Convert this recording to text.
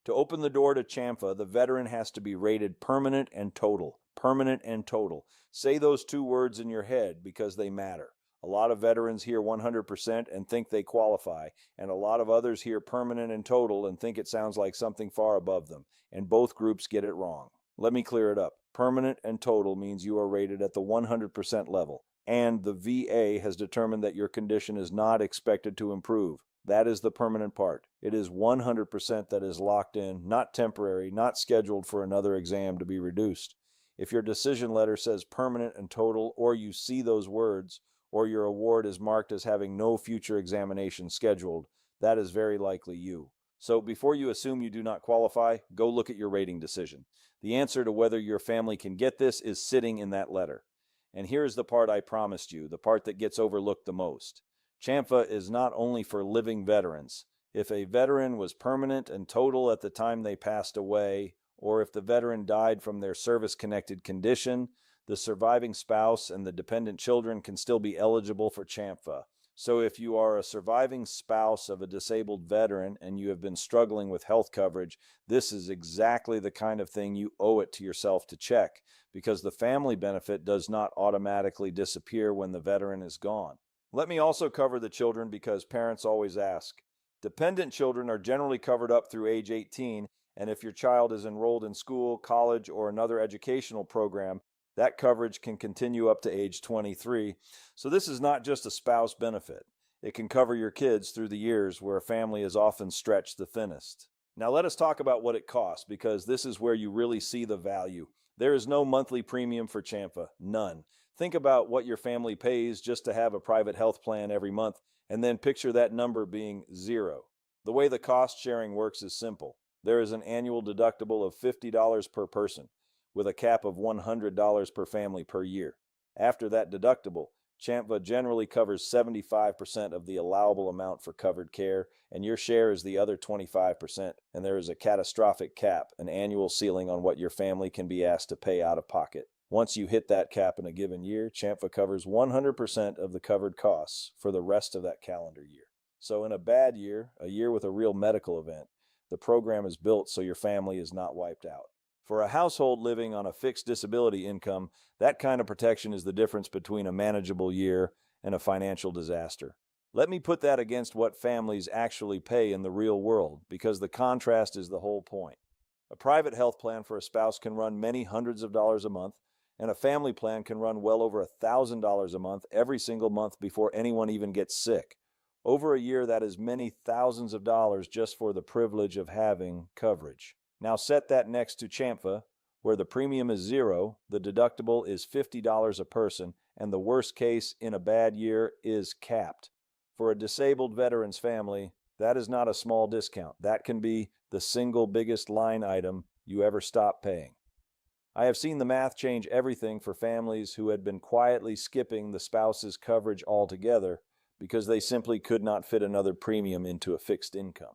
To open the door to CHAMPVA, the veteran has to be rated permanent and total. Permanent and total. Say those two words in your head because they matter. A lot of veterans hear 100% and think they qualify, and a lot of others hear permanent and total and think it sounds like something far above them, and both groups get it wrong. Let me clear it up. Permanent and total means you are rated at the 100% level, and the VA has determined that your condition is not expected to improve. That is the permanent part. It is 100% that is locked in, not temporary, not scheduled for another exam to be reduced. If your decision letter says permanent and total, or you see those words, or your award is marked as having no future examination scheduled, that is very likely you. So before you assume you do not qualify, go look at your rating decision. The answer to whether your family can get this is sitting in that letter. And here's the part I promised you, the part that gets overlooked the most. CHAMPVA is not only for living veterans. If a veteran was permanent and total at the time they passed away, or if the veteran died from their service-connected condition, the surviving spouse and the dependent children can still be eligible for CHAMPVA. So if you are a surviving spouse of a disabled veteran and you have been struggling with health coverage, this is exactly the kind of thing you owe it to yourself to check, because the family benefit does not automatically disappear when the veteran is gone. Let me also cover the children because parents always ask. Dependent children are generally covered up through age 18, and if your child is enrolled in school, college, or another educational program, that coverage can continue up to age 23. So this is not just a spouse benefit. It can cover your kids through the years where a family is often stretched the thinnest. Now let us talk about what it costs, because this is where you really see the value. There is no monthly premium for CHAMPVA, none. Think about what your family pays just to have a private health plan every month, and then picture that number being zero. The way the cost sharing works is simple. There is an annual deductible of $50 per person, with a cap of $100 per family per year. After that deductible, CHAMPVA generally covers 75% of the allowable amount for covered care, and your share is the other 25%, and there is a catastrophic cap, an annual ceiling on what your family can be asked to pay out of pocket. Once you hit that cap in a given year, CHAMPVA covers 100% of the covered costs for the rest of that calendar year. So in a bad year, a year with a real medical event, the program is built so your family is not wiped out. For a household living on a fixed disability income, that kind of protection is the difference between a manageable year and a financial disaster. Let me put that against what families actually pay in the real world, because the contrast is the whole point. A private health plan for a spouse can run many hundreds of dollars a month, and a family plan can run well over $1,000 a month every single month before anyone even gets sick. Over a year, that is many thousands of dollars just for the privilege of having coverage. Now set that next to CHAMPVA, where the premium is zero, the deductible is $50 a person, and the worst case in a bad year is capped. For a disabled veteran's family, that is not a small discount. That can be the single biggest line item you ever stop paying. I have seen the math change everything for families who had been quietly skipping the spouse's coverage altogether because they simply could not fit another premium into a fixed income.